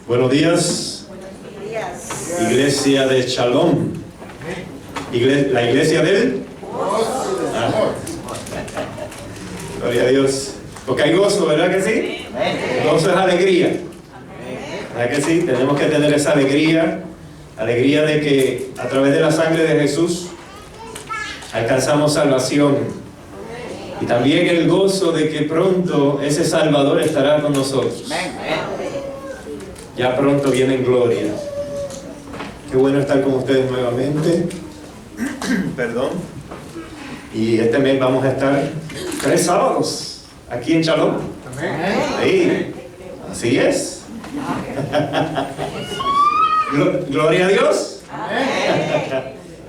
Buenos días, Iglesia de Shalom, la iglesia del amor. Gloria a Dios, porque hay gozo, ¿verdad que sí? Gozo es alegría, ¿verdad que sí? Tenemos que tener esa alegría de que a través de la sangre de Jesús alcanzamos salvación, y también el gozo de que pronto ese Salvador estará con nosotros. Ya pronto viene en gloria. Qué bueno estar con ustedes nuevamente. Perdón. Y este mes vamos a estar 3 sábados aquí en Shalom. Sí, así es. Gloria a Dios.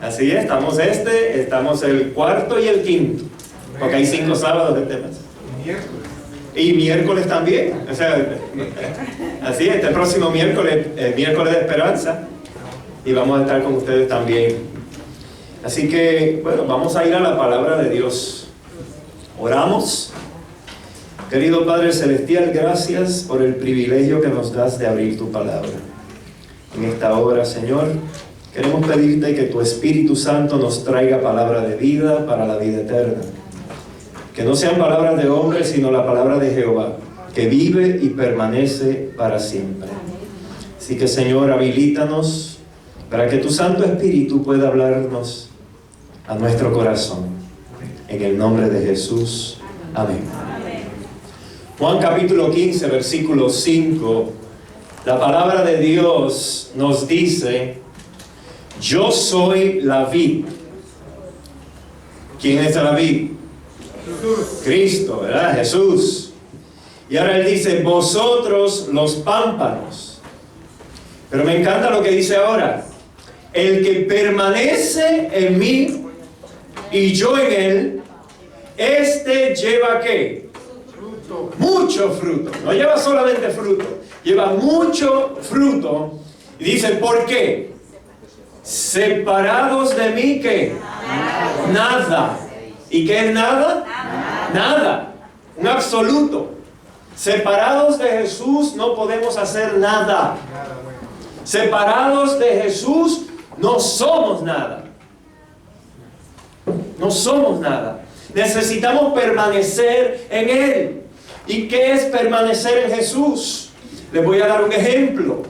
Así es, estamos el 4º y el 5º. Porque hay 5 sábados de este mes. Y miércoles también. O sea, así es, este próximo miércoles, miércoles de esperanza. Y vamos a estar con ustedes también. Así que, bueno, vamos a ir a la palabra de Dios. Oramos. Querido Padre Celestial, gracias por el privilegio que nos das de abrir tu palabra. En esta hora, Señor, queremos pedirte que tu Espíritu Santo nos traiga palabra de vida para la vida eterna. Que no sean palabras de hombres, sino la palabra de Jehová, que vive y permanece para siempre. Así que, Señor, habilítanos para que tu Santo Espíritu pueda hablarnos a nuestro corazón. En el nombre de Jesús. Amén. Juan capítulo 15, versículo 5. La palabra de Dios nos dice: yo soy la vid. ¿Quién es la vid? Cristo, ¿verdad? Jesús. Y ahora él dice: vosotros los pámpanos. Pero me encanta lo que dice ahora: el que permanece en mí y yo en él, este lleva ¿qué? Fruto. Mucho fruto. No lleva solamente fruto, lleva mucho fruto. Y dice: ¿por qué? Separados de mí, ¿qué? Nada. ¿Y qué es nada? Nada. Un absoluto. Separados de Jesús no podemos hacer nada. Separados de Jesús no somos nada. No somos nada. Necesitamos permanecer en Él. ¿Y qué es permanecer en Jesús? Les voy a dar un ejemplo.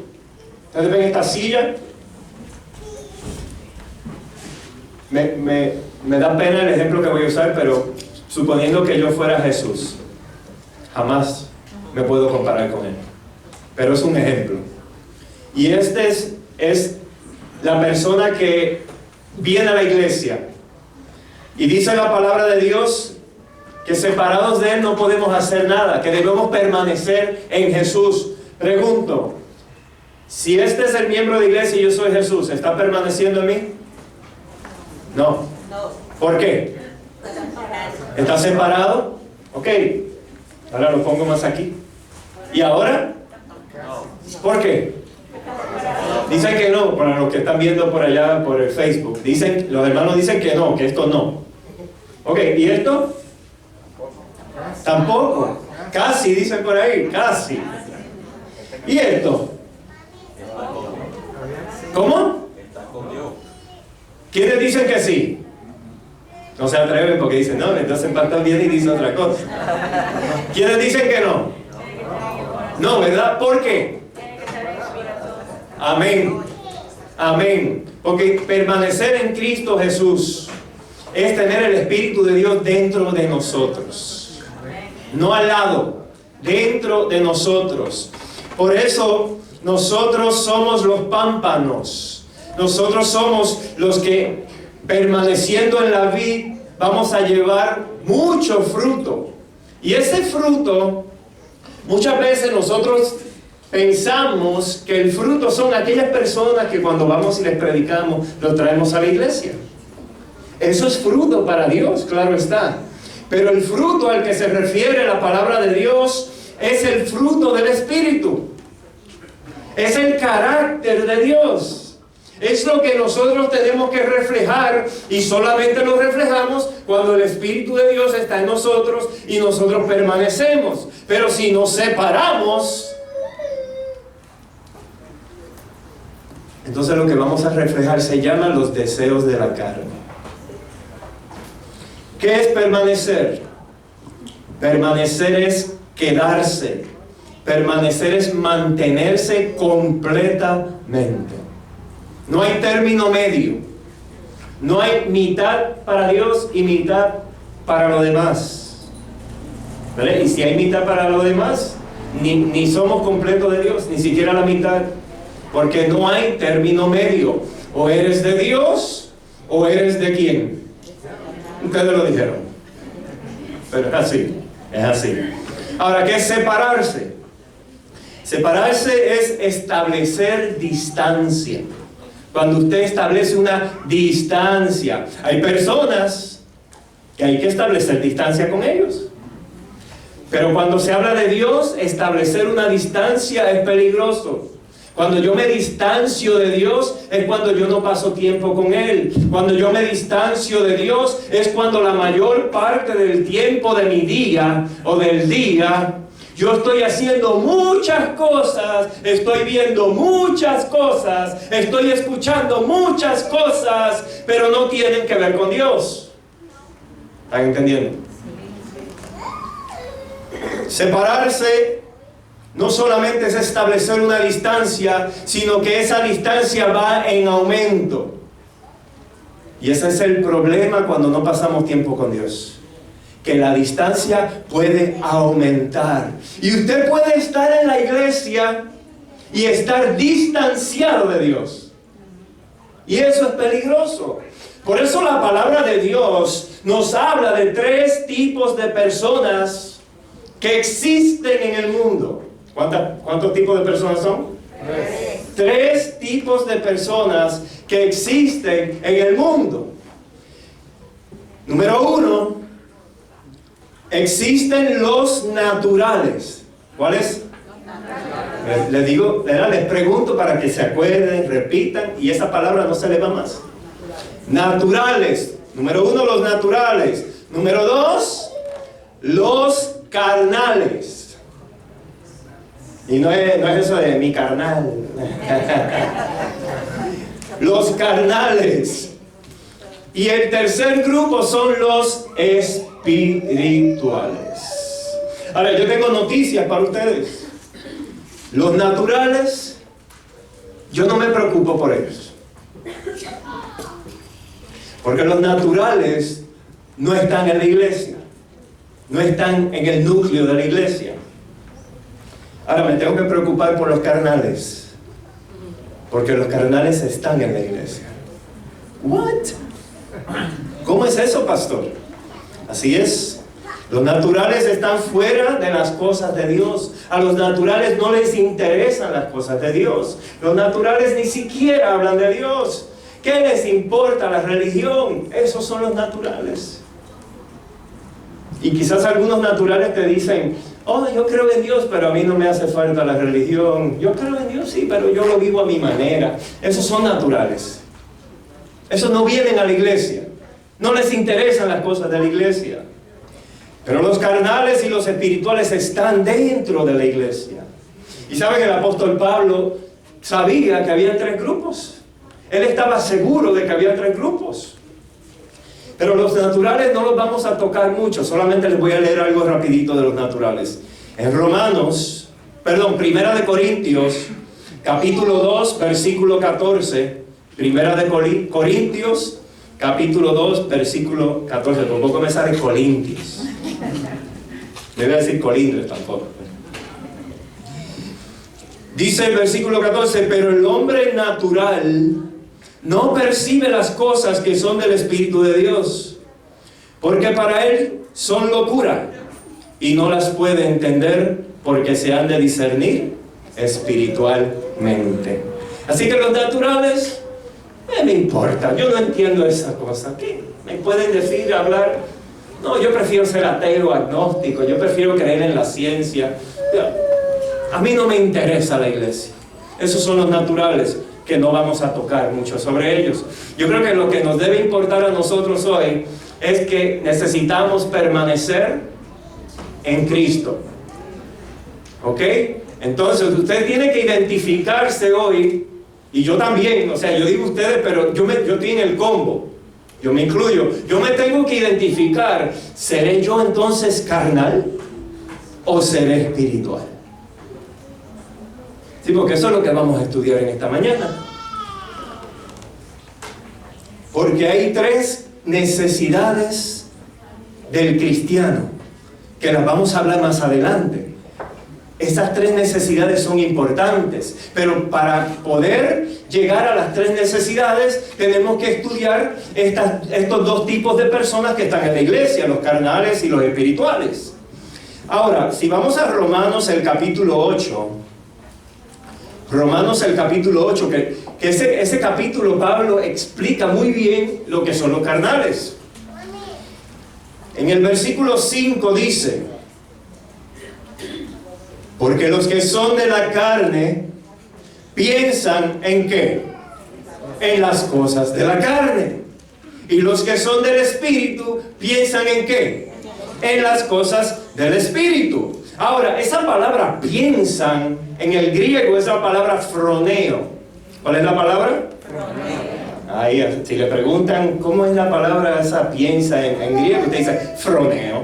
¿Ustedes ven esta silla? Me da pena el ejemplo que voy a usar, pero suponiendo que yo fuera Jesús, jamás me puedo comparar con Él. Pero es un ejemplo. Y este es la persona que viene a la iglesia. Y dice la palabra de Dios que separados de Él no podemos hacer nada, que debemos permanecer en Jesús. Pregunto, si este es el miembro de la iglesia y yo soy Jesús, ¿está permaneciendo en mí? No. ¿Por qué? ¿Está separado? Ok. Ahora lo pongo más aquí. ¿Y ahora? ¿Por qué? Dicen que no, para los que están viendo por allá por el Facebook. Los hermanos dicen que no, que esto no. Ok, ¿y esto? Tampoco. Casi, dicen por ahí, casi. ¿Y esto? ¿Cómo? ¿Quiénes dicen que sí? No se atreven porque dicen, no, entonces empatan bien y dicen otra cosa. ¿Quiénes dicen que no? No, ¿verdad? ¿Por qué? Amén. Amén. Porque permanecer en Cristo Jesús es tener el Espíritu de Dios dentro de nosotros. No al lado, dentro de nosotros. Por eso nosotros somos los pámpanos. Nosotros somos los que, permaneciendo en la vid, vamos a llevar mucho fruto. Y ese fruto, muchas veces nosotros pensamos que el fruto son aquellas personas que cuando vamos y les predicamos, los traemos a la iglesia. Eso es fruto para Dios, claro está. Pero el fruto al que se refiere la palabra de Dios es el fruto del Espíritu. Es el carácter de Dios. Es lo que nosotros tenemos que reflejar, y solamente lo reflejamos cuando el Espíritu de Dios está en nosotros y nosotros permanecemos. Pero si nos separamos, entonces lo que vamos a reflejar se llama los deseos de la carne. ¿Qué es permanecer? Permanecer es quedarse. Permanecer es mantenerse completamente. No hay término medio. No hay mitad para Dios y mitad para lo demás. ¿Vale? Y si hay mitad para lo demás, ni somos completos de Dios, ni siquiera la mitad. Porque no hay término medio. O eres de Dios, o eres de quién. Ustedes lo dijeron. Pero es así, es así. Ahora, ¿qué es separarse? Separarse es establecer distancia. Cuando usted establece una distancia, hay personas que hay que establecer distancia con ellos. Pero cuando se habla de Dios, establecer una distancia es peligroso. Cuando yo me distancio de Dios es cuando yo no paso tiempo con Él. Cuando yo me distancio de Dios es cuando la mayor parte del tiempo de mi día o del día yo estoy haciendo muchas cosas, estoy viendo muchas cosas, estoy escuchando muchas cosas, pero no tienen que ver con Dios. ¿Están entendiendo? Separarse no solamente es establecer una distancia, sino que esa distancia va en aumento. Y ese es el problema cuando no pasamos tiempo con Dios. Que la distancia puede aumentar. Y usted puede estar en la iglesia y estar distanciado de Dios. Y eso es peligroso. Por eso la palabra de Dios nos habla de 3 tipos de personas que existen en el mundo. ¿Cuántos tipos de personas son? 3 tipos de personas que existen en el mundo. Número 1, existen los naturales. ¿Cuáles? Les digo, les pregunto para que se acuerden, repitan, y esa palabra no se le va más. Naturales. Número 1, los naturales. Número 2, los carnales. Y no es eso de mi carnal. Los carnales. Y el tercer grupo son los espirituales. Ahora, yo tengo noticias para ustedes. Los naturales, yo no me preocupo por ellos. Porque los naturales no están en la iglesia. No están en el núcleo de la iglesia. Ahora me tengo que preocupar por los carnales. Porque los carnales están en la iglesia. ¿What? ¿Cómo es eso, pastor? Así es. Los naturales están fuera de las cosas de Dios. A los naturales no les interesan las cosas de Dios. Los naturales ni siquiera hablan de Dios. ¿Qué les importa la religión? Esos son los naturales. Y quizás algunos naturales te dicen: oh, yo creo en Dios, pero a mí no me hace falta la religión. Yo creo en Dios, sí, pero yo lo vivo a mi manera. Esos son naturales. Esos no vienen a la iglesia. No les interesan las cosas de la iglesia. Pero los carnales y los espirituales están dentro de la iglesia. Y saben que el apóstol Pablo sabía que había 3 grupos. Él estaba seguro de que había 3 grupos. Pero los naturales no los vamos a tocar mucho. Solamente les voy a leer algo rapidito de los naturales. En Primera de Corintios, capítulo 2, versículo 14. Primera de Corintios, capítulo 2, versículo 14. Por poco me sale Corintios. Me voy a decir colindres tampoco. Dice el versículo 14: pero el hombre natural no percibe las cosas que son del Espíritu de Dios, porque para él son locura, y no las puede entender, porque se han de discernir espiritualmente. Así que los naturales, me importa, yo no entiendo esa cosa. ¿Qué me pueden decir, hablar? No, yo prefiero ser ateo, agnóstico, yo prefiero creer en la ciencia. A mí no me interesa la iglesia. Esos son los naturales, que no vamos a tocar mucho sobre ellos. Yo creo que lo que nos debe importar a nosotros hoy es que necesitamos permanecer en Cristo. ¿Ok? Entonces usted tiene que identificarse hoy Y yo también, o sea, yo digo ustedes, pero yo estoy en el combo. Yo me incluyo. Yo me tengo que identificar, ¿seré yo entonces carnal o seré espiritual? Sí, porque eso es lo que vamos a estudiar en esta mañana. Porque hay 3 necesidades del cristiano, que las vamos a hablar más adelante. Esas 3 necesidades son importantes, pero para poder llegar a las 3 necesidades tenemos que estudiar estos 2 tipos de personas que están en la iglesia, los carnales y los espirituales. Ahora, si vamos a Romanos el capítulo 8, que ese capítulo Pablo explica muy bien lo que son los carnales. En el versículo 5 dice: porque los que son de la carne piensan ¿en qué? En las cosas de la carne. Y los que son del Espíritu piensan ¿en qué? En las cosas del Espíritu. Ahora, esa palabra piensan, en el griego es la palabra froneo. ¿Cuál es la palabra? Froneo. Ahí, si le preguntan cómo es la palabra esa piensa en griego, usted dice froneo.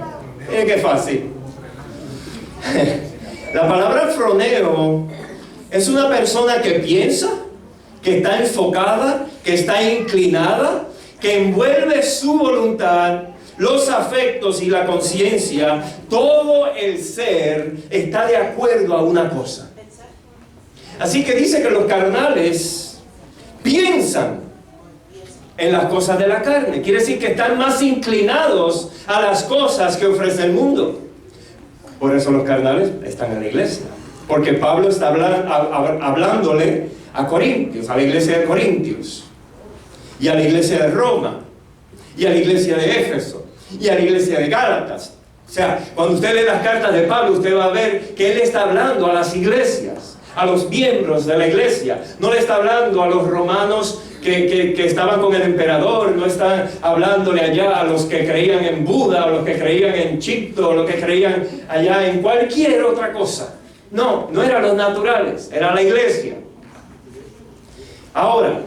Qué fácil. La palabra froneo es una persona que piensa, que está enfocada, que está inclinada, que envuelve su voluntad, los afectos y la conciencia, todo el ser está de acuerdo a una cosa. Así que dice que los carnales piensan en las cosas de la carne. Quiere decir que están más inclinados a las cosas que ofrece el mundo. Por eso los carnales están en la iglesia. Porque Pablo está hablándole a Corintios, a la iglesia de Corintios, y a la iglesia de Roma, y a la iglesia de Éfeso, y a la iglesia de Gálatas. O sea, cuando usted lee las cartas de Pablo, usted va a ver que él está hablando a las iglesias, a los miembros de la iglesia. No le está hablando a los romanos que estaban con el emperador, no está hablándole allá a los que creían en Buda, o los que creían en Chipto, o los que creían allá en cualquier otra cosa. No eran los naturales, era la iglesia. Ahora,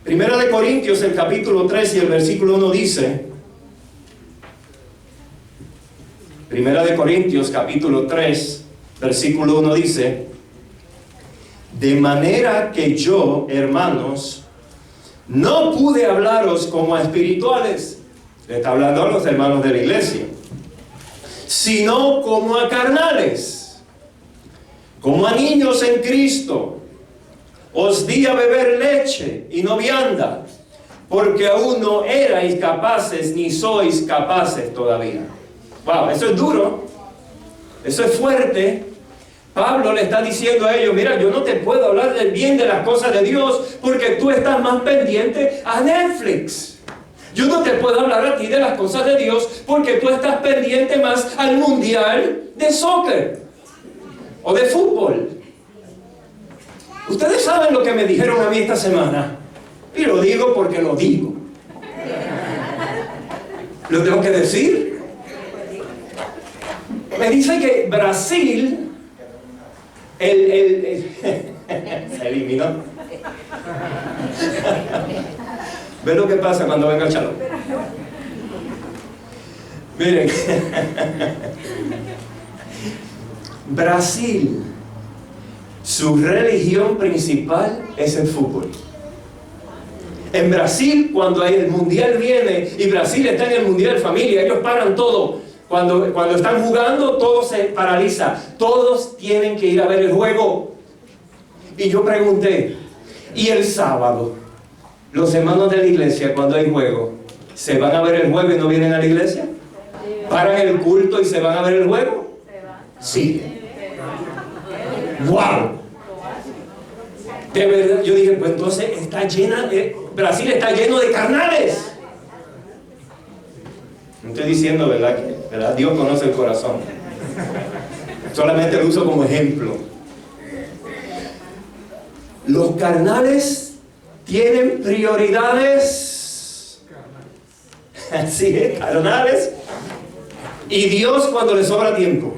1 de Corintios, el capítulo 3 y el versículo 1 dice, 1 de Corintios, capítulo 3, versículo 1 dice: de manera que yo, hermanos, no pude hablaros como a espirituales, le está hablando a los hermanos de la iglesia, sino como a carnales, como a niños en Cristo. Os di a beber leche y no vianda, porque aún no erais capaces ni sois capaces todavía. Wow, eso es duro, eso es fuerte. Pablo le está diciendo a ellos: mira, yo no te puedo hablar del bien de las cosas de Dios porque tú estás más pendiente a Netflix. Yo no te puedo hablar a ti de las cosas de Dios porque tú estás pendiente más al mundial de soccer o de fútbol. Ustedes saben lo que me dijeron a mí esta semana, y lo digo porque lo digo. ¿Lo tengo que decir? Me dice que Brasil se eliminó. ¿Ve lo que pasa cuando venga el Shalom? Miren, Brasil, su religión principal es el fútbol. En Brasil, cuando el mundial viene y Brasil está en el mundial, familia, ellos paran todo. Cuando están jugando, todo se paraliza. Todos tienen que ir a ver el juego. Y yo pregunté, ¿y el sábado? Los hermanos de la iglesia, cuando hay juego, ¿se van a ver el juego y no vienen a la iglesia? ¿Paran el culto y se van a ver el juego? Sí. ¡Wow! De verdad, yo dije, pues entonces Brasil está lleno de carnales. No estoy diciendo, ¿verdad? Dios conoce el corazón. Solamente lo uso como ejemplo. Los carnales tienen prioridades. Así es, carnales. Y Dios cuando le sobra tiempo.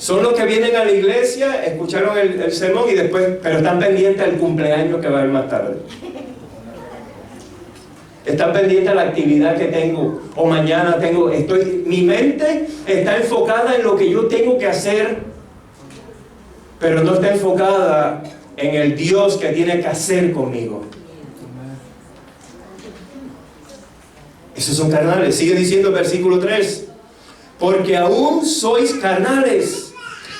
Son los que vienen a la iglesia, escucharon el sermón y después, pero están pendientes del cumpleaños que va a haber más tarde. Están pendientes a la actividad que tengo, o mañana tengo, mi mente está enfocada en lo que yo tengo que hacer, pero no está enfocada en el Dios que tiene que hacer conmigo. Esos son carnales. Sigue diciendo el versículo 3. Porque aún sois carnales,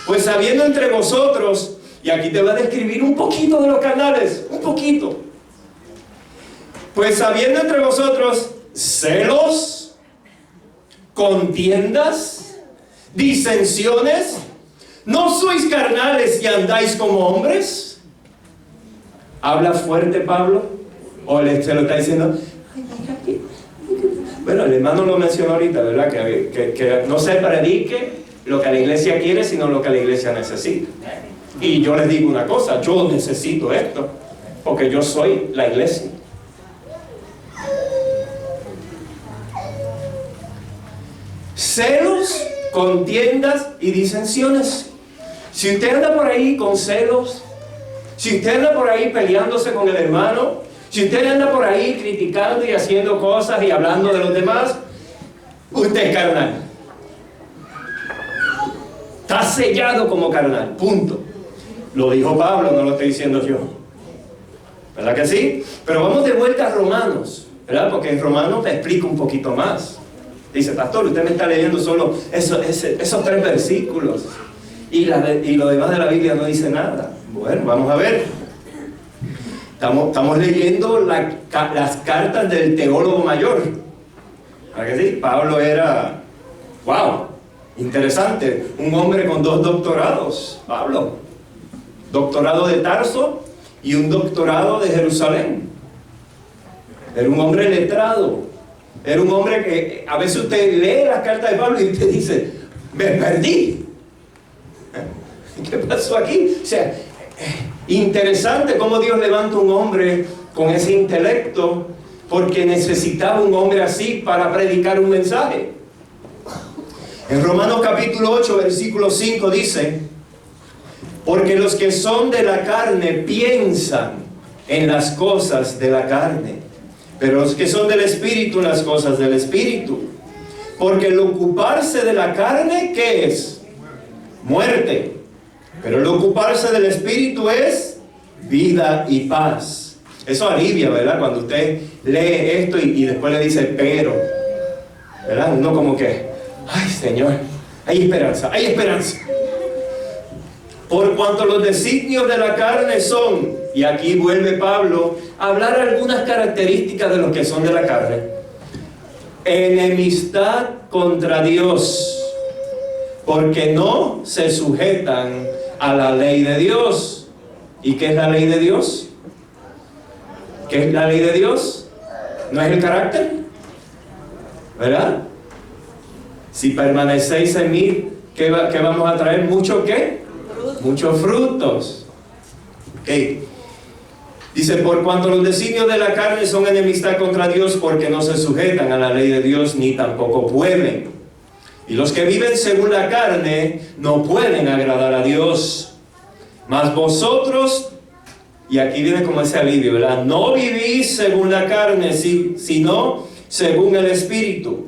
pues habiendo entre vosotros, y aquí te va a describir un poquito de los carnales, un poquito. Pues habiendo entre vosotros celos, contiendas, disensiones, ¿no sois carnales y andáis como hombres? ¿Habla fuerte Pablo? ¿O se lo está diciendo? Bueno, el hermano lo mencionó ahorita, ¿verdad? Que no se predique lo que la iglesia quiere, sino lo que la iglesia necesita. Y yo les digo una cosa, yo necesito esto, porque yo soy la iglesia. Celos, contiendas y disensiones. Si usted anda por ahí con celos, si usted anda por ahí peleándose con el hermano, si usted anda por ahí criticando y haciendo cosas y hablando de los demás, usted es carnal. Está sellado como carnal, punto. Lo dijo Pablo, no lo estoy diciendo yo. ¿Verdad que sí? Pero vamos de vuelta a Romanos, ¿verdad? Porque en Romanos te explica un poquito más. Dice, pastor, usted me está leyendo solo esos 3 versículos. Y lo demás de la Biblia no dice nada. Bueno, vamos a ver. Estamos leyendo las cartas del teólogo mayor. ¿Verdad que sí? Pablo era, wow, interesante. Un hombre con 2 doctorados, Pablo. Doctorado de Tarso y un doctorado de Jerusalén. Era un hombre letrado. Era un hombre que a veces usted lee las cartas de Pablo y usted dice, me perdí. ¿Qué pasó aquí? O sea, interesante cómo Dios levanta un hombre con ese intelecto, porque necesitaba un hombre así para predicar un mensaje. En Romanos capítulo 8, versículo 5 dice, porque los que son de la carne piensan en las cosas de la carne, pero los que son del Espíritu en las cosas del Espíritu. Porque el ocuparse de la carne, ¿qué es? Muerte. Pero el ocuparse del Espíritu es vida y paz. Eso alivia, ¿verdad? Cuando usted lee esto y después le dice pero, ¿verdad? Uno como que, ay Señor, hay esperanza, hay esperanza. Por cuanto los designios de la carne son, y aquí vuelve Pablo a hablar algunas características de los que son de la carne. Enemistad contra Dios, porque no se sujetan a la ley de Dios. ¿Y qué es la ley de Dios? ¿Qué es la ley de Dios? ¿No es el carácter? ¿Verdad? Si permanecéis en mí, ¿qué vamos a traer? ¿Mucho qué? Muchos frutos. Okay. Dice, por cuanto los designios de la carne son enemistad contra Dios, porque no se sujetan a la ley de Dios, ni tampoco pueden. Y los que viven según la carne no pueden agradar a Dios. Mas vosotros, y aquí viene como ese alivio, ¿verdad? No vivís según la carne, sino según el Espíritu.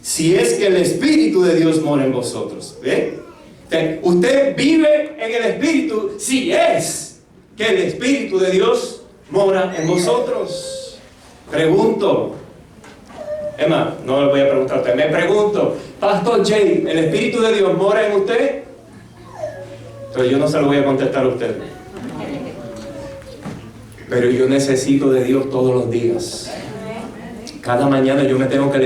Si es que el Espíritu de Dios mora en vosotros. ¿Ve? Usted vive en el Espíritu si es que el Espíritu de Dios mora en vosotros. Pregunto, Emma, no le voy a preguntar a usted, me pregunto, Pastor Jay, ¿el Espíritu de Dios mora en usted? Entonces yo no se lo voy a contestar a usted. Pero yo necesito de Dios todos los días. Cada mañana yo me tengo que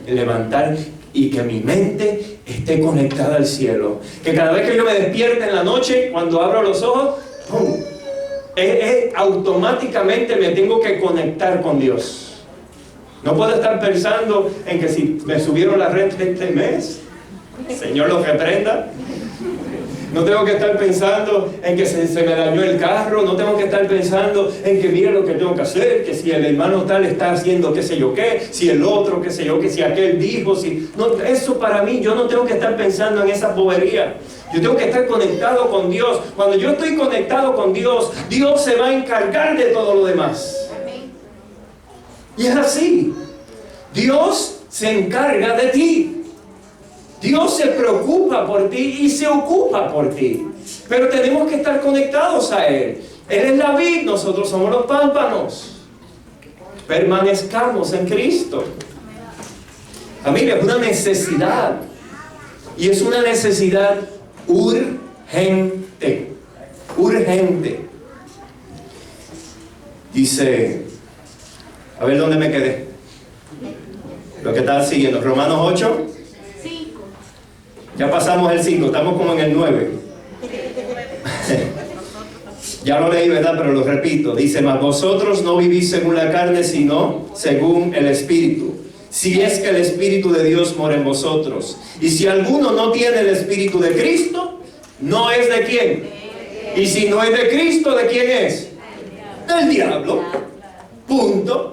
levantar y que mi mente esté conectada al cielo. Que cada vez que yo me despierte en la noche, cuando abro los ojos, ¡pum!, automáticamente me tengo que conectar con Dios. No puedo estar pensando en que si me subieron la renta este mes, Señor los reprenda. No tengo que estar pensando en que se me dañó el carro. No tengo que estar pensando en que mira lo que tengo que hacer, que si el hermano tal está haciendo qué sé yo qué, si el otro qué sé yo, que si aquel dijo, si... No, eso para mí, yo no tengo que estar pensando en esa bobería. Yo tengo que estar conectado con Dios. Cuando yo estoy conectado con Dios, Dios se va a encargar de todo lo demás. Y es así. Dios se encarga de ti. Dios se preocupa por ti y se ocupa por ti. Pero tenemos que estar conectados a Él. Él es la vid, nosotros somos los pámpanos. Permanezcamos en Cristo. Familia, es una necesidad. Y es una necesidad urgente. Urgente. Dice, a ver dónde me quedé. Lo que estaba siguiendo, Romanos 8. Ya pasamos el 5, estamos como en el 9. Ya lo leí, ¿verdad? Pero lo repito. Dice, mas vosotros no vivís según la carne, sino según el Espíritu. Si es que el Espíritu de Dios mora en vosotros. Y si alguno no tiene el Espíritu de Cristo, no es de quién. Y si no es de Cristo, ¿de quién es? Del diablo. Punto.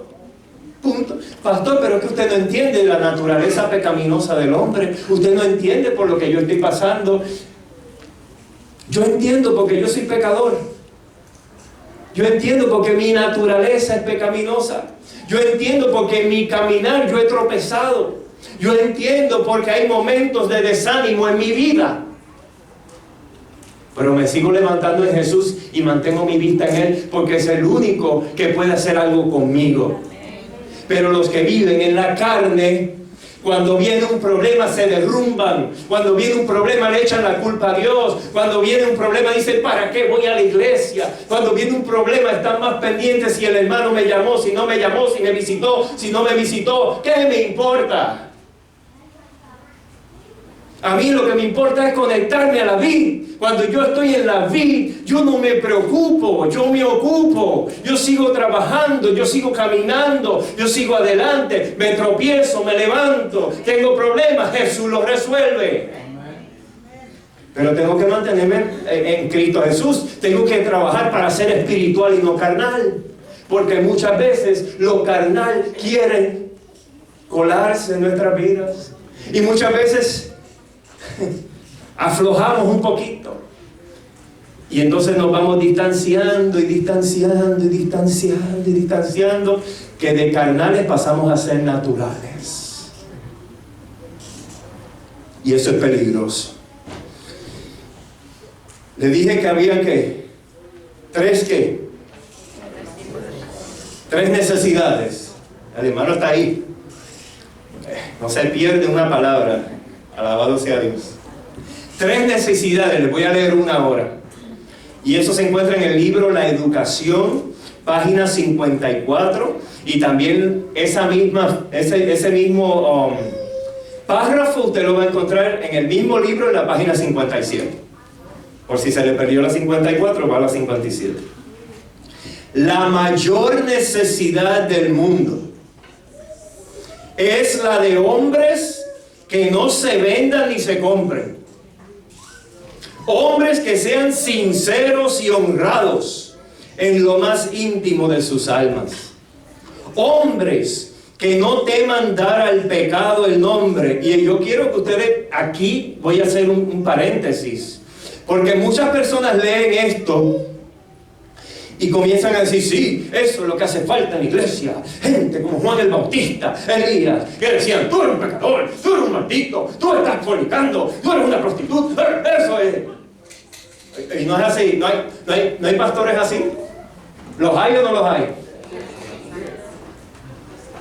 Punto. Pastor, pero es que usted no entiende la naturaleza pecaminosa del hombre. Usted no entiende por lo que yo estoy pasando. Yo entiendo porque yo soy pecador. Yo entiendo porque mi naturaleza es pecaminosa. Yo entiendo porque en mi caminar yo he tropezado. Yo entiendo porque hay momentos de desánimo en mi vida. Pero me sigo levantando en Jesús y mantengo mi vista en Él porque es el único que puede hacer algo conmigo. Pero los que viven en la carne, cuando viene un problema se derrumban. Cuando viene un problema le echan la culpa a Dios. Cuando viene un problema dicen, ¿para qué voy a la iglesia? Cuando viene un problema están más pendientes si el hermano me llamó, si no me llamó, si me visitó, si no me visitó. ¿Qué me importa? A mí lo que me importa es conectarme a la vid. Cuando yo estoy en la vid, yo no me preocupo, yo me ocupo. Yo sigo trabajando, yo sigo caminando, yo sigo adelante. Me tropiezo, me levanto, tengo problemas, Jesús los resuelve. Pero tengo que mantenerme en Cristo Jesús. Tengo que trabajar para ser espiritual y no carnal. Porque muchas veces lo carnal quiere colarse en nuestras vidas. Y muchas veces aflojamos un poquito y entonces nos vamos distanciando y distanciando y distanciando y distanciando, que de carnales pasamos a ser naturales, y eso es peligroso. Le dije que había tres necesidades. El hermano está ahí, no se pierde una palabra. Alabado sea Dios. Tres necesidades, les voy a leer una ahora. Y eso se encuentra en el libro La Educación, página 54. Y también ese mismo párrafo usted lo va a encontrar en el mismo libro en la página 57. Por si se le perdió la 54, va a la 57. La mayor necesidad del mundo es la de hombres que no se vendan ni se compren. Hombres que sean sinceros y honrados en lo más íntimo de sus almas. Hombres que no teman dar al pecado el nombre. Y yo quiero que ustedes, aquí voy a hacer un paréntesis, porque muchas personas leen esto y comienzan a decir, sí, eso es lo que hace falta en la iglesia. Gente como Juan el Bautista, Elías, que decían, tú eres un pecador, tú eres un maldito, tú estás fornicando, tú eres una prostituta. Eso es. Y no es así, no hay pastores así. ¿Los hay o no los hay?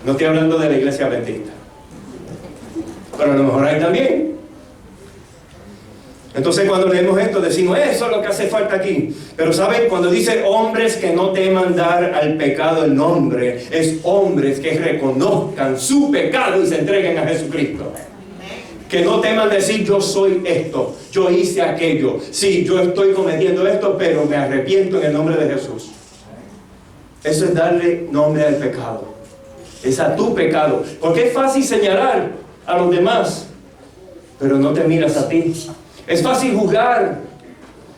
No estoy hablando de la iglesia adventista, pero a lo mejor hay también. Entonces cuando leemos esto decimos, eso es lo que hace falta aquí. Pero saben, cuando dice hombres que no teman dar al pecado el nombre, es hombres que reconozcan su pecado y se entreguen a Jesucristo. Que no teman decir, yo soy esto, yo hice aquello, sí, yo estoy cometiendo esto, pero me arrepiento en el nombre de Jesús. Eso es darle nombre al pecado. Es a tu pecado. Porque es fácil señalar a los demás, pero no te miras a ti. Es fácil juzgar,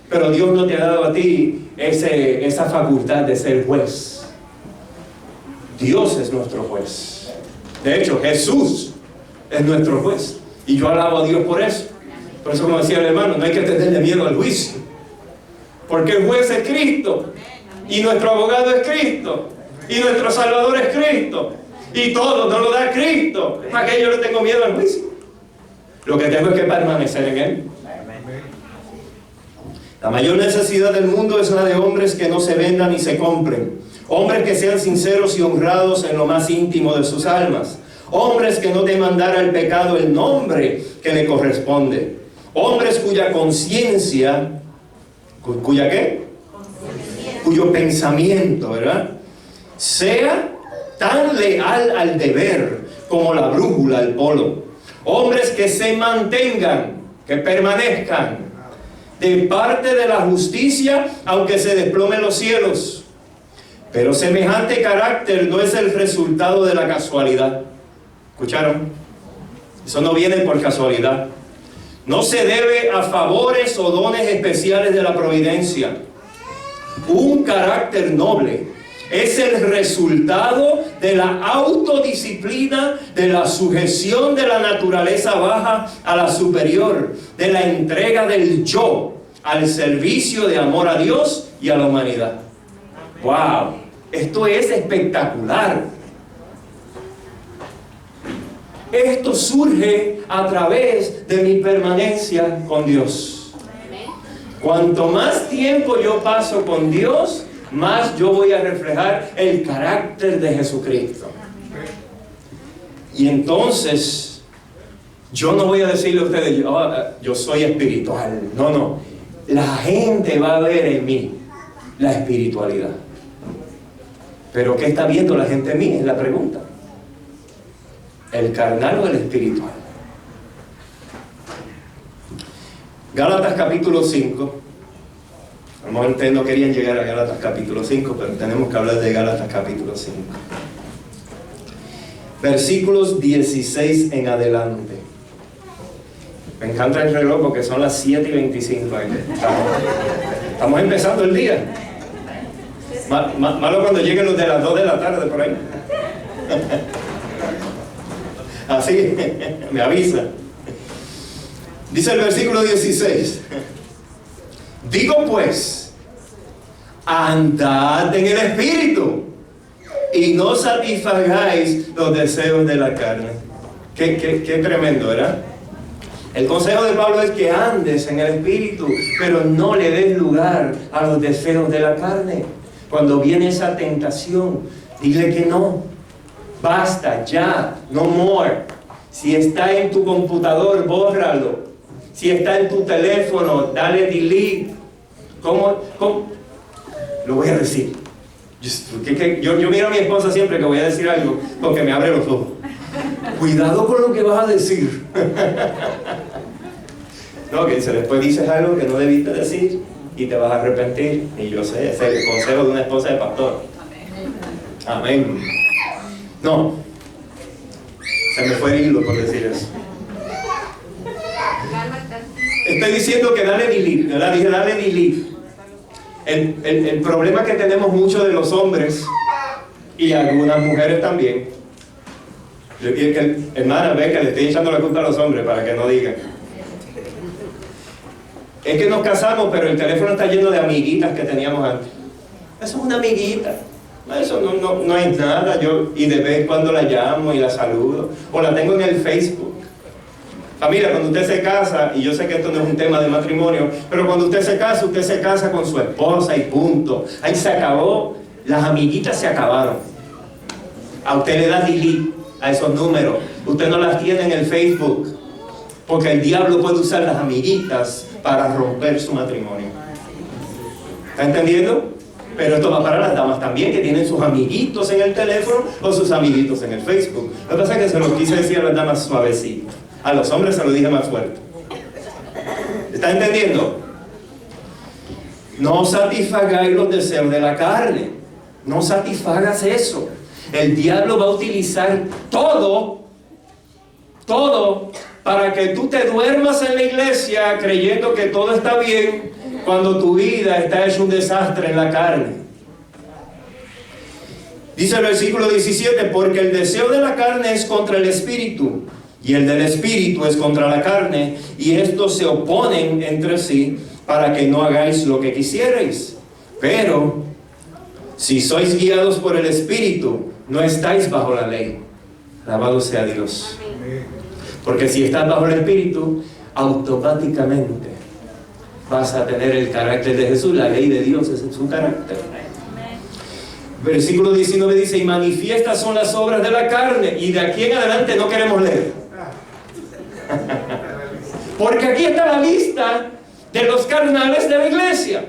Pero Dios no te ha dado a ti esa facultad de ser juez. Dios es nuestro juez. De hecho, Jesús es nuestro juez. Y yo alabo a Dios por eso. Por eso, como decía el hermano, no hay que tenerle miedo al juicio. Porque el juez es Cristo. Y nuestro abogado es Cristo. Y nuestro Salvador es Cristo. Y todo nos lo da Cristo. ¿Para qué yo le tengo miedo al juicio? Lo que tengo es que permanecer en Él. La mayor necesidad del mundo es la de hombres que no se vendan ni se compren. Hombres que sean sinceros y honrados en lo más íntimo de sus almas. Hombres que no demandara al pecado el nombre que le corresponde. Hombres cuya conciencia, ¿cuya qué? Cuyo pensamiento, ¿verdad? Sea tan leal al deber como la brújula al polo. Hombres que se mantengan, que permanezcan de parte de la justicia, aunque se desplomen los cielos. Pero semejante carácter no es el resultado de la casualidad. ¿Escucharon? Eso no viene por casualidad. No se debe a favores o dones especiales de la providencia. Un carácter noble es el resultado de la autodisciplina, de la sujeción de la naturaleza baja a la superior, de la entrega del yo al servicio de amor a Dios y a la humanidad. ¡Wow! Esto es espectacular. Esto surge a través de mi permanencia con Dios. Cuanto más tiempo yo paso con Dios, más yo voy a reflejar el carácter de Jesucristo. Y entonces, yo no voy a decirle a ustedes, yo soy espiritual. No, no. La gente va a ver en mí la espiritualidad. Pero ¿qué está viendo la gente en mí? Es la pregunta. ¿El carnal o el espiritual? Gálatas capítulo 5. A lo mejor ustedes no querían llegar a Gálatas capítulo 5, pero tenemos que hablar de Gálatas capítulo 5. Versículos 16 en adelante. Me encanta el reloj porque son las 7:25. Estamos empezando el día. Malo cuando lleguen los de las 2 de la tarde por ahí. Así, me avisa. Dice el versículo 16. Digo pues, andad en el Espíritu y no satisfagáis los deseos de la carne. Qué tremendo, ¿verdad? El consejo de Pablo es que andes en el Espíritu, pero no le des lugar a los deseos de la carne. Cuando viene esa tentación, dile que no. Basta, ya, no more. Si está en tu computador, bórralo. Si está en tu teléfono, dale delete. ¿Cómo? Lo voy a decir. Yo miro a mi esposa siempre que voy a decir algo, porque me abre los ojos. Cuidado con lo que vas a decir. No, que después dices algo que no debiste decir y te vas a arrepentir. Y yo sé, ese es el consejo de una esposa de pastor. Amén. No. Se me fue el hilo por decir eso. Estoy diciendo que dale delete, ¿verdad? Dije dale delete. El problema que tenemos muchos de los hombres y algunas mujeres también. Hermana, ve que le estoy echando la culpa a los hombres para que no digan. Es que nos casamos, pero el teléfono está lleno de amiguitas que teníamos antes. Eso es una amiguita. Eso no es nada. Y de vez en cuando la llamo y la saludo. O la tengo en el Facebook. Familia, cuando usted se casa, y yo sé que esto no es un tema de matrimonio, pero cuando usted se casa con su esposa y punto. Ahí se acabó. Las amiguitas se acabaron. A usted le da delete a esos números. Usted no las tiene en el Facebook. Porque el diablo puede usar las amiguitas para romper su matrimonio. ¿Está entendiendo? Pero esto va para las damas también, que tienen sus amiguitos en el teléfono o sus amiguitos en el Facebook. Lo que pasa es que se lo quise decir a las damas suavecito. A los hombres se lo dije más fuerte. ¿Está entendiendo? No satisfagáis los deseos de la carne. No satisfagas eso. El diablo va a utilizar todo para que tú te duermas en la iglesia creyendo que todo está bien, Cuando tu vida está hecho un desastre en la carne. Dice el versículo 17, porque el deseo de la carne es contra el espíritu, y el del espíritu es contra la carne, y estos se oponen entre sí, para que no hagáis lo que quisierais. Pero, si sois guiados por el espíritu, no estáis bajo la ley. Alabado sea Dios. Porque si estás bajo el espíritu, automáticamente vas a tener el carácter de Jesús. La ley de Dios es su carácter. Versículo 19 dice, y manifiestas son las obras de la carne. Y de aquí en adelante no queremos leer. Porque aquí está la lista de los carnales de la iglesia.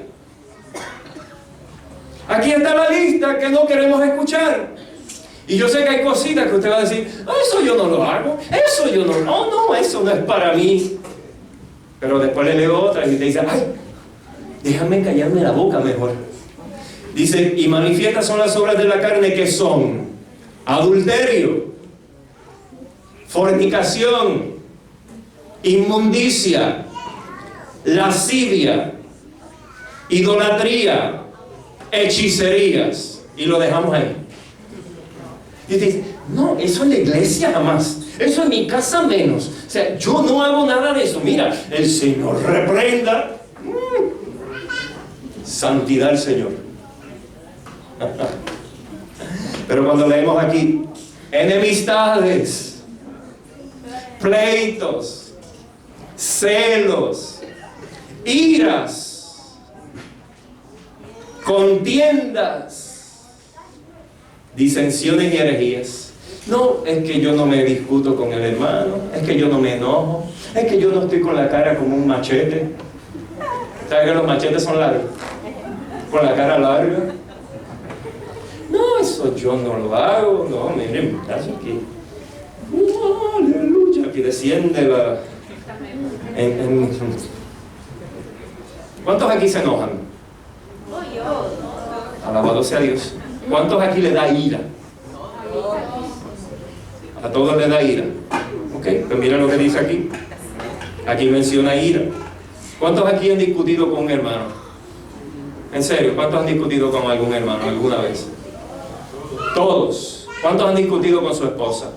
Aquí está la lista que no queremos escuchar. Y yo sé que hay cositas que usted va a decir, eso yo no lo hago, eso yo no, eso no es para mí. Pero después le leo otra y usted dice, ay, déjame callarme la boca mejor. Dice, y manifiestas son las obras de la carne, que son adulterio, fornicación, inmundicia, lascivia, idolatría, hechicerías. Y lo dejamos ahí. Y dice, no, eso en la iglesia jamás, eso en mi casa menos. O sea, yo no hago nada de eso. Mira, el Señor reprenda. Santidad al Señor. Pero cuando leemos aquí, enemistades, pleitos, celos, iras, contiendas, disensiones y herejías. No, es que yo no me discuto con el hermano, es que yo no me enojo, es que yo no estoy con la cara como un machete. ¿Sabes que los machetes son largos? Con la cara larga. No, eso yo no lo hago. No, miren, aquí. Oh, aleluya, aquí desciende la... ¿Cuántos aquí se enojan? Alabado sea Dios. ¿Cuántos aquí le da ira? A todos les da ira. Ok, pues mira lo que dice aquí. Aquí menciona ira. ¿Cuántos aquí han discutido con un hermano? En serio, ¿cuántos han discutido con algún hermano alguna vez? Todos. ¿Cuántos han discutido con su esposa?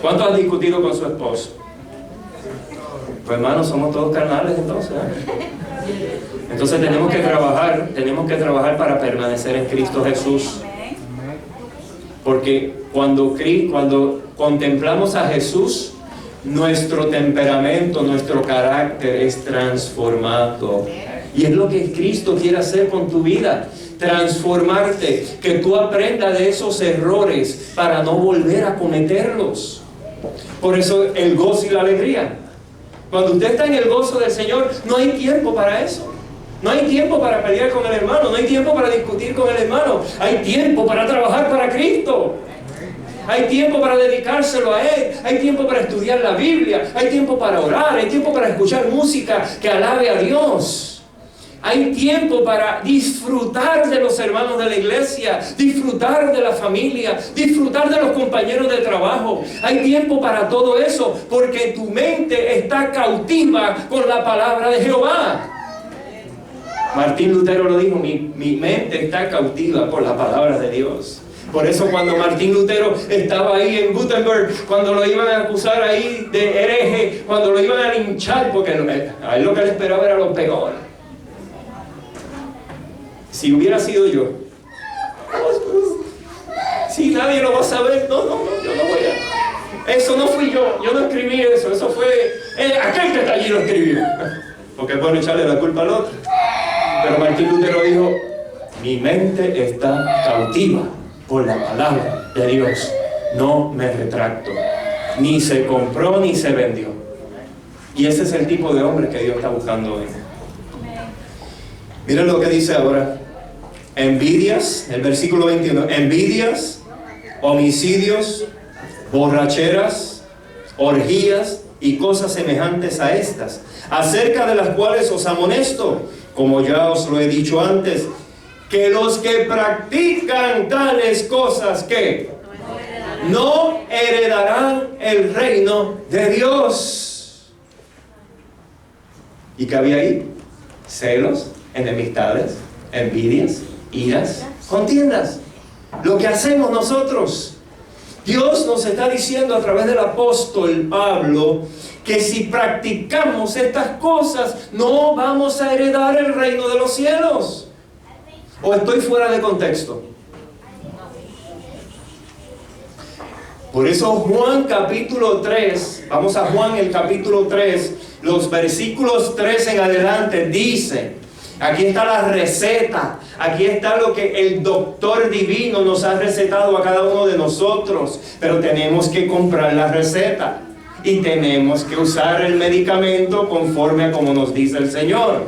¿Cuántos han discutido con su esposo? Pues hermanos, somos todos carnales entonces, ¿eh? Entonces tenemos que trabajar para permanecer en Cristo Jesús. Porque cuando contemplamos a Jesús, nuestro temperamento, nuestro carácter es transformado. Y es lo que Cristo quiere hacer con tu vida, transformarte, que tú aprendas de esos errores para no volver a cometerlos. Por eso el gozo y la alegría. Cuando usted está en el gozo del Señor, no hay tiempo para eso. No hay tiempo para pelear con el hermano, no hay tiempo para discutir con el hermano. Hay tiempo para trabajar para Cristo. Hay tiempo para dedicárselo a Él. Hay tiempo para estudiar la Biblia. Hay tiempo para orar. Hay tiempo para escuchar música que alabe a Dios. Hay tiempo para disfrutar de los hermanos de la iglesia, disfrutar de la familia, disfrutar de los compañeros de trabajo. Hay tiempo para todo eso, porque tu mente está cautiva con la palabra de Jehová. Martín Lutero lo dijo, mi mente está cautiva por la palabra de Dios. Por eso cuando Martín Lutero estaba ahí en Gutenberg, cuando lo iban a acusar ahí de hereje, cuando lo iban a linchar, porque a él lo que le esperaba era lo peor. Si hubiera sido yo, si nadie lo va a saber, no, yo no voy a... Eso no fui yo no escribí eso fue aquel que está allí lo escribió. Porque es bueno echarle la culpa al otro. Pero Martín Lutero dijo, mi mente está cautiva por la palabra de Dios. No me retracto. Ni se compró ni se vendió. Y ese es el tipo de hombre que Dios está buscando hoy. Miren lo que dice ahora. Envidias, el versículo 21. Envidias, homicidios, borracheras, orgías y cosas semejantes a estas, acerca de las cuales os amonesto, como ya os lo he dicho antes, que los que practican tales cosas, ¿qué? No heredarán el reino de Dios. ¿Y qué había ahí? celos, enemistades, envidias, iras, contiendas. Lo que hacemos nosotros. Dios nos está diciendo a través del apóstol Pablo que si practicamos estas cosas no vamos a heredar el reino de los cielos. ¿O estoy fuera de contexto? Por eso Juan capítulo 3, vamos a Juan el capítulo 3, los versículos 3 en adelante dice, aquí está la receta, aquí está lo que el doctor divino nos ha recetado a cada uno de nosotros, pero tenemos que comprar la receta y tenemos que usar el medicamento conforme a como nos dice el Señor.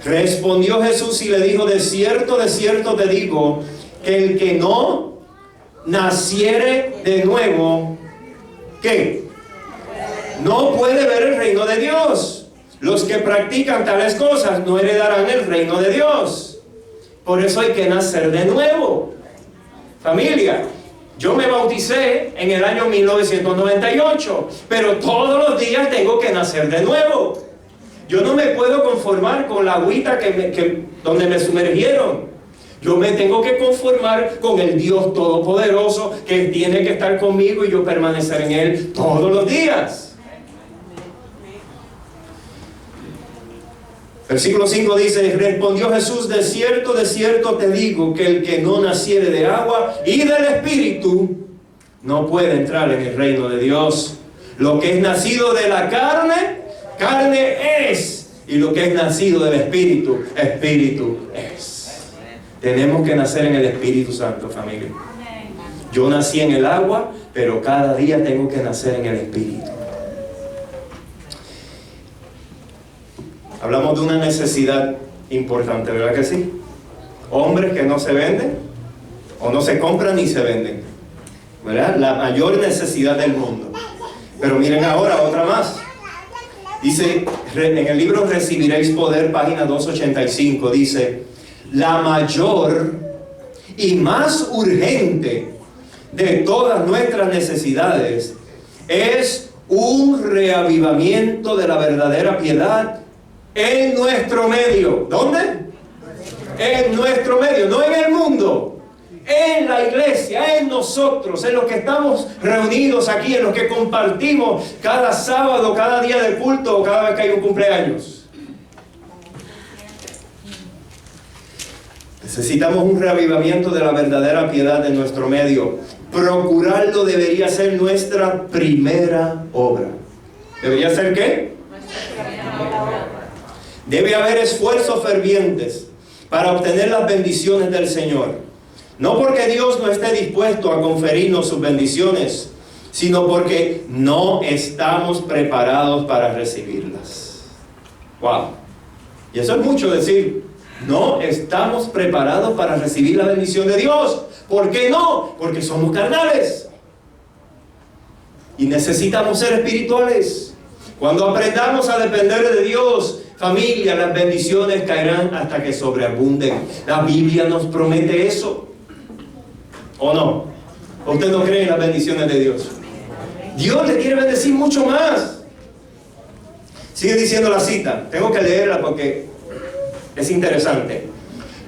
Respondió Jesús y le dijo, de cierto te digo, que el que no naciere de nuevo, ¿qué? No puede ver el reino de Dios. Los que practican tales cosas no heredarán el reino de Dios. Por eso hay que nacer de nuevo. Familia, yo me bauticé en el año 1998, pero todos los días tengo que nacer de nuevo. Yo no me puedo conformar con la agüita donde me sumergieron. Yo me tengo que conformar con el Dios Todopoderoso que tiene que estar conmigo y yo permanecer en Él todos los días. Versículo 5 dice, respondió Jesús, de cierto te digo, que el que no naciere de agua y del Espíritu no puede entrar en el reino de Dios. Lo que es nacido de la carne, carne es. Y lo que es nacido del Espíritu, Espíritu es. Tenemos que nacer en el Espíritu Santo, familia. Yo nací en el agua, pero cada día tengo que nacer en el Espíritu. Hablamos de una necesidad importante, ¿verdad que sí? Hombres que no se venden, o no se compran ni se venden, ¿verdad? La mayor necesidad del mundo. Pero miren ahora otra más. Dice, en el libro Recibiréis Poder, página 285, dice, la mayor y más urgente de todas nuestras necesidades es un reavivamiento de la verdadera piedad en nuestro medio. ¿Dónde? En nuestro medio, no en el mundo. En la iglesia, en nosotros, en los que estamos reunidos aquí, en los que compartimos cada sábado, cada día de culto o cada vez que hay un cumpleaños. Necesitamos un reavivamiento de la verdadera piedad en nuestro medio. Procurarlo debería ser nuestra primera obra. ¿Debería ser qué? Debe haber esfuerzos fervientes para obtener las bendiciones del Señor. No porque Dios no esté dispuesto a conferirnos sus bendiciones, sino porque no estamos preparados para recibirlas. Wow. Y eso es mucho decir. No estamos preparados para recibir la bendición de Dios. ¿Por qué no? Porque somos carnales. Y necesitamos ser espirituales. Cuando aprendamos a depender de Dios, familia, las bendiciones caerán hasta que sobreabunden. La Biblia nos promete eso. ¿O no? ¿Usted no cree en las bendiciones de Dios? Dios le quiere bendecir mucho más. Sigue diciendo la cita. Tengo que leerla porque es interesante.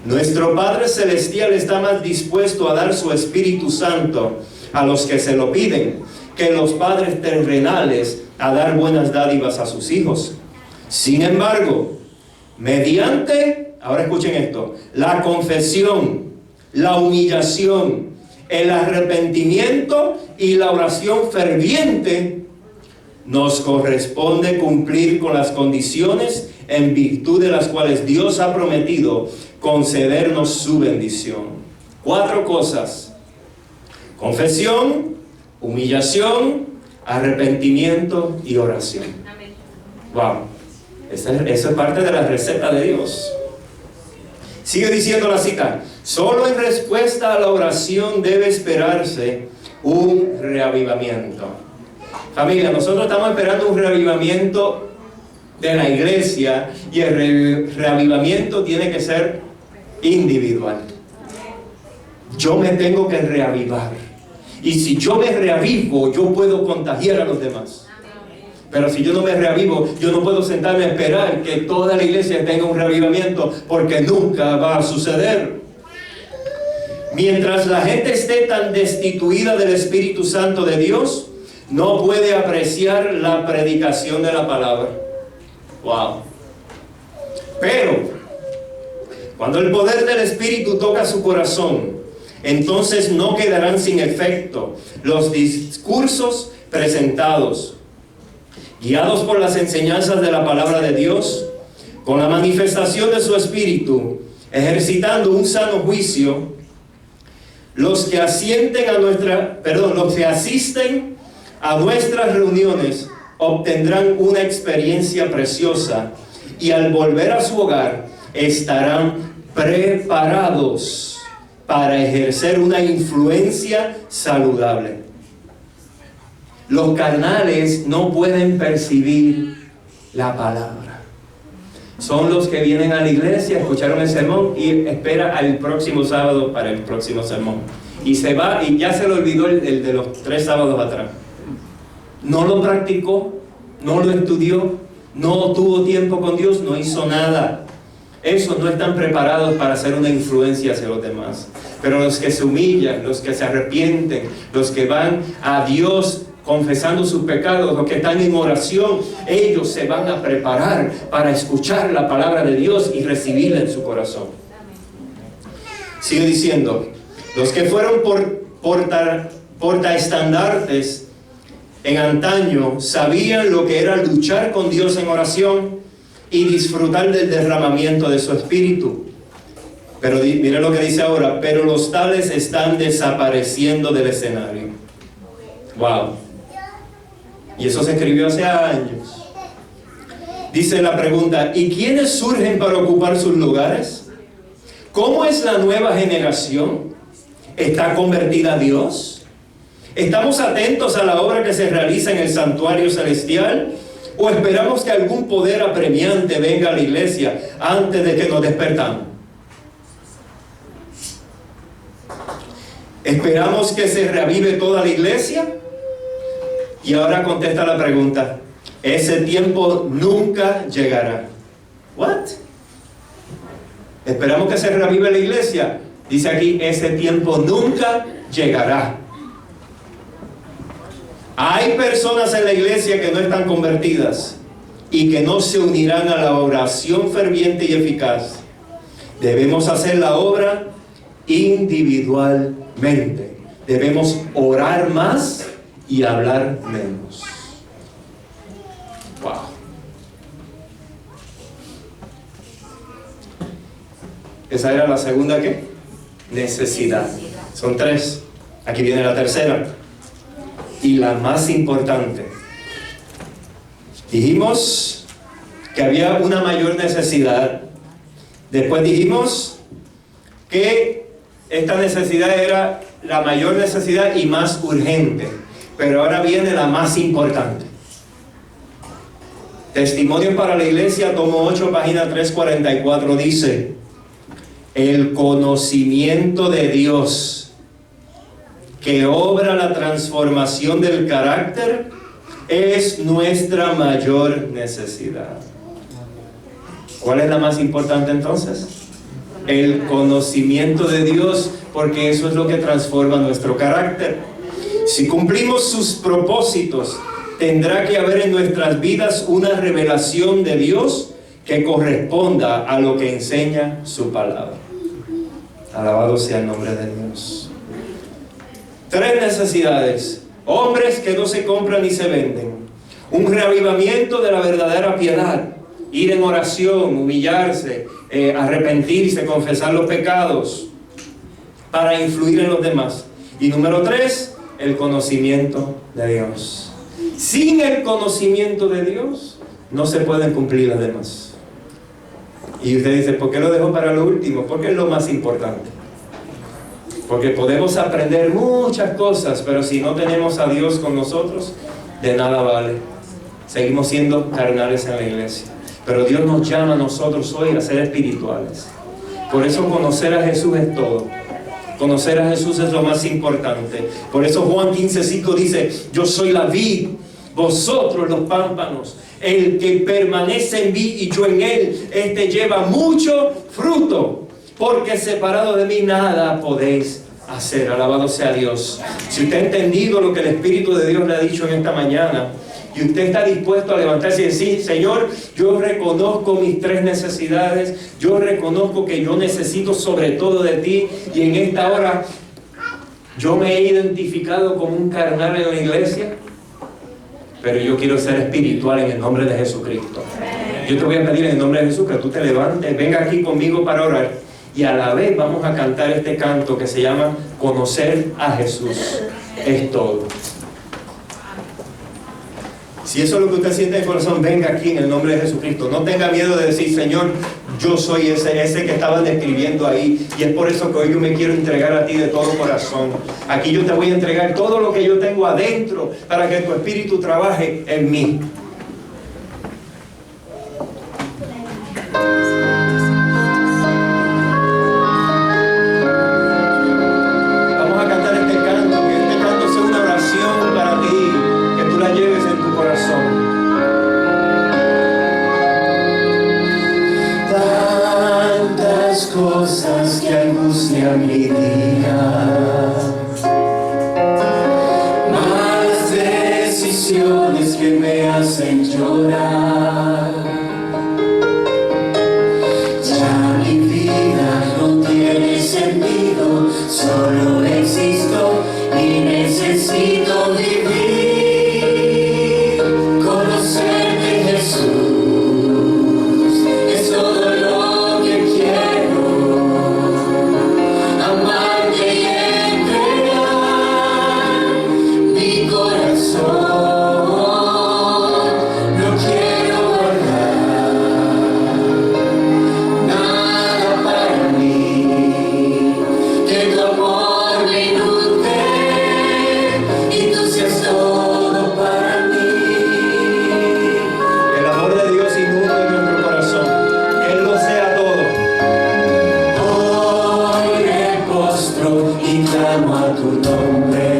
Nuestro Padre Celestial está más dispuesto a dar su Espíritu Santo a los que se lo piden que los padres terrenales a dar buenas dádivas a sus hijos. Sin embargo, mediante, ahora escuchen esto, la confesión, la humillación, el arrepentimiento y la oración ferviente, nos corresponde cumplir con las condiciones en virtud de las cuales Dios ha prometido concedernos su bendición. 4 cosas: confesión, humillación, arrepentimiento y oración. Wow, eso es parte de la receta de Dios. Sigue diciendo la cita: solo en respuesta a la oración debe esperarse un reavivamiento. Familia, nosotros estamos esperando un reavivamiento de la iglesia, y el reavivamiento tiene que ser individual. Yo me tengo que reavivar, y si yo me reavivo, yo puedo contagiar a los demás. Pero si yo no me reavivo, yo no puedo sentarme a esperar que toda la iglesia tenga un reavivamiento, porque nunca va a suceder. Mientras la gente esté tan destituida del Espíritu Santo de Dios, no puede apreciar la predicación de la palabra. Wow. Pero cuando el poder del Espíritu toca su corazón, entonces no quedarán sin efecto los discursos presentados, guiados por las enseñanzas de la palabra de Dios, con la manifestación de su Espíritu, ejercitando un sano juicio. Los que asisten a los que asisten a nuestras reuniones obtendrán una experiencia preciosa y al volver a su hogar estarán preparados para ejercer una influencia saludable. Los carnales no pueden percibir la palabra. Son los que vienen a la iglesia, escucharon el sermón y espera al próximo sábado para el próximo sermón. Y se va y ya se le olvidó el de los 3 sábados atrás. No lo practicó, no lo estudió, no tuvo tiempo con Dios, no hizo nada. Esos no están preparados para hacer una influencia hacia los demás. Pero los que se humillan, los que se arrepienten, los que van a Dios confesando sus pecados, los que están en oración, ellos se van a preparar para escuchar la palabra de Dios y recibirla en su corazón. Sigue diciendo, los que fueron portaestandartes en antaño sabían lo que era luchar con Dios en oración y disfrutar del derramamiento de su Espíritu. Pero mira lo que dice ahora, pero los tales están desapareciendo del escenario. Wow. Y eso se escribió hace años. Dice la pregunta, ¿y quiénes surgen para ocupar sus lugares? ¿Cómo es la nueva generación? ¿Está convertida a Dios? ¿Estamos atentos a la obra que se realiza en el santuario celestial? ¿O esperamos que algún poder apremiante venga a la iglesia antes de que nos despertamos? ¿Esperamos que se reavive toda la iglesia? Y ahora contesta la pregunta, ese tiempo nunca llegará. ¿What? ¿Esperamos que se reavive la iglesia? Dice aquí, ese tiempo nunca llegará. Hay personas en la iglesia que no están convertidas y que no se unirán a la oración ferviente y eficaz. Debemos hacer la obra individualmente. Debemos orar más y hablar menos. Wow. Esa era la segunda, ¿qué? Necesidad. Son 3. Aquí viene la tercera. Y la más importante. Dijimos que había una mayor necesidad. Después dijimos que esta necesidad era la mayor necesidad y más urgente. Pero ahora viene la más importante. Testimonios para la Iglesia, tomo 8, página 344, dice: el conocimiento de Dios, que obra la transformación del carácter, es nuestra mayor necesidad. ¿Cuál es la más importante entonces? El conocimiento de Dios, porque eso es lo que transforma nuestro carácter. Si cumplimos sus propósitos, tendrá que haber en nuestras vidas una revelación de Dios que corresponda a lo que enseña su palabra. Alabado sea el nombre de Dios. 3 necesidades. Hombres que no se compran ni se venden. Un reavivamiento de la verdadera piedad. Ir en oración, humillarse, arrepentirse, confesar los pecados para influir en los demás. Y número 3, el conocimiento de Dios. Sin el conocimiento de Dios no se pueden cumplir las demás. Y usted dice, ¿por qué lo dejo para lo último? Porque es lo más importante. Porque podemos aprender muchas cosas, pero si no tenemos a Dios con nosotros, de nada vale. Seguimos siendo carnales en la iglesia. Pero Dios nos llama a nosotros hoy a ser espirituales. Por eso conocer a Jesús es todo. Conocer a Jesús es lo más importante. Por eso Juan 15:5 dice: yo soy la vid vosotros los pámpanos. El que permanece en mí y yo en él, este lleva mucho fruto, porque separado de mí nada podéis hacer. Alabado sea Dios. Si usted ha entendido lo que el Espíritu de Dios le ha dicho en esta mañana, y usted está dispuesto a levantarse y decir: Señor, yo reconozco mis 3 necesidades, yo reconozco que yo necesito sobre todo de ti, y en esta hora yo me he identificado como un carnal en la iglesia, pero yo quiero ser espiritual en el nombre de Jesucristo. Yo te voy a pedir en el nombre de Jesús que tú te levantes, venga aquí conmigo para orar, y a la vez vamos a cantar este canto que se llama Conocer a Jesús es todo. Si eso es lo que usted siente en el corazón, venga aquí en el nombre de Jesucristo. No tenga miedo de decir: Señor, yo soy ese que estaban describiendo ahí, y es por eso que hoy yo me quiero entregar a ti de todo corazón. Aquí yo te voy a entregar todo lo que yo tengo adentro para que tu Espíritu trabaje en mí. Vamos a cantar este canto, que este canto sea una oración para ti, que tú la lleves en tu corazón. Tantas cosas que angustian mi día, más decisiones que me hacen llorar. Ya mi vida no tiene sentido, solo existo y necesito vivir. Conocerte, Jesús, es todo lo que quiero. Amarte y entregar mi corazón, lo quiero guardar. Nada para mí que tu amor me inunde y tú seas todo para mí. El amor de Dios inunda en nuestro corazón, que Él lo sea todo. Hoy me postro y clamo a tu nombre.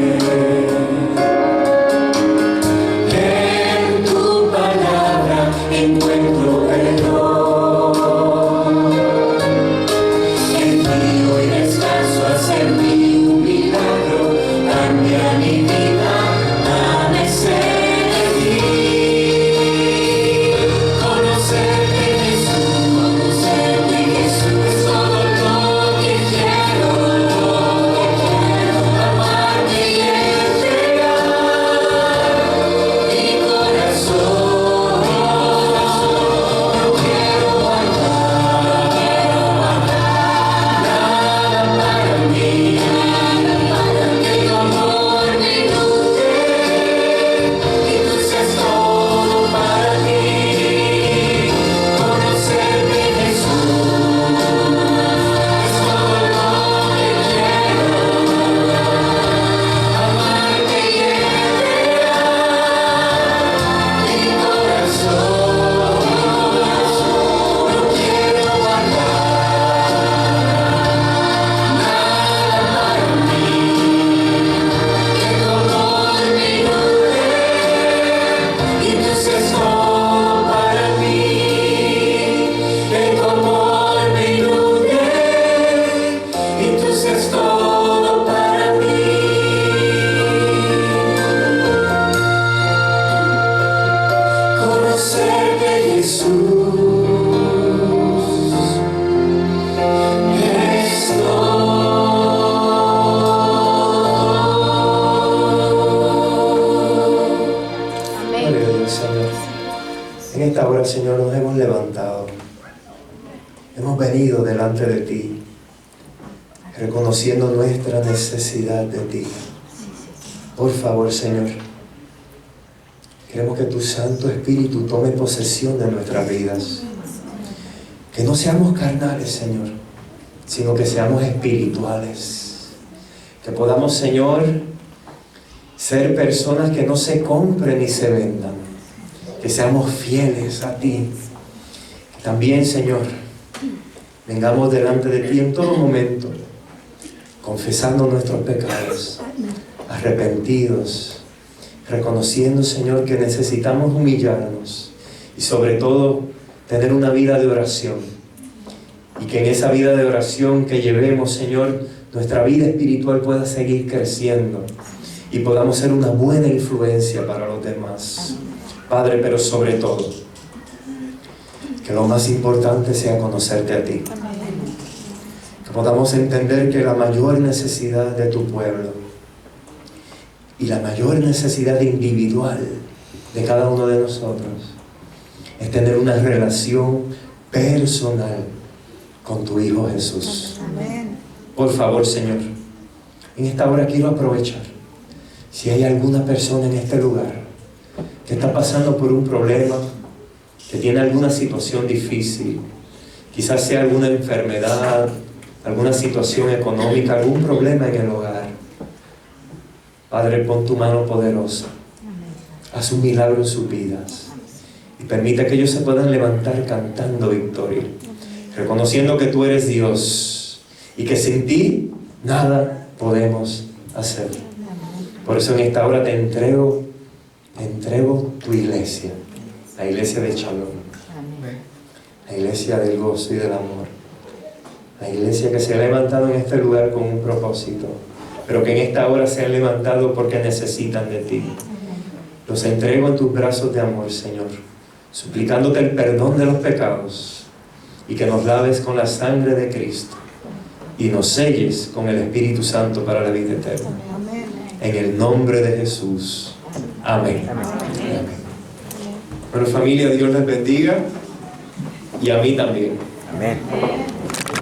En tu palabra encuentro perdón. En ti hoy descanso, hacer mi un milagro, cambia mi vida, dame sed de ti. Conocerte, Jesús, es todo lo que quiero. Amarte y entregar mi corazón, lo quiero guardar. Nada para mí que tu amor me inunde y tú seas todo para mí. Conocerte, Jesús, es todo lo que quiero. Amarte y entregar mi corazón, lo quiero guardar. Nada para mí que tu amor me inunde y tú seas todo para mí. Que tu amor me inunde y tú seas todo para mí. Conocerte, Jesús, es todo. Gloria a Dios, Señor. En esta hora, Señor, nos hemos levantado. Hemos venido delante de ti, reconociendo nuestra necesidad de ti. Por favor, Señor, queremos que tu Santo Espíritu tome posesión de nuestras vidas. Que no seamos carnales, Señor, sino que seamos espirituales. Que podamos, Señor, ser personas que no se compren ni se vendan. Que seamos fieles a ti. También, Señor, vengamos delante de ti en todo momento, confesando nuestros pecados, arrepentidos, reconociendo, Señor, que necesitamos humillarnos y sobre todo tener una vida de oración. Y que en esa vida de oración que llevemos, Señor, nuestra vida espiritual pueda seguir creciendo y podamos ser una buena influencia para los demás. Padre, pero sobre todo, que lo más importante sea conocerte a ti. Que podamos entender que la mayor necesidad de tu pueblo y la mayor necesidad individual de cada uno de nosotros es tener una relación personal con tu Hijo Jesús. Por favor, Señor, en esta hora quiero aprovechar. Si hay alguna persona en este lugar que está pasando por un problema, que tiene alguna situación difícil, quizás sea alguna enfermedad, alguna situación económica, algún problema en el hogar, Padre, pon tu mano poderosa. Haz un milagro en sus vidas y permite que ellos se puedan levantar cantando victoria, reconociendo que tú eres Dios y que sin ti nada podemos hacer. Por eso en esta hora te entrego tu iglesia, la iglesia de Shalom, la iglesia del gozo y del amor, la iglesia que se ha levantado en este lugar con un propósito, pero que en esta hora se han levantado porque necesitan de ti. Los entrego en tus brazos de amor, Señor, suplicándote el perdón de los pecados y que nos laves con la sangre de Cristo y nos selles con el Espíritu Santo para la vida eterna. En el nombre de Jesús. Amén. Amén. Bueno, familia, Dios les bendiga y a mí también. Amén.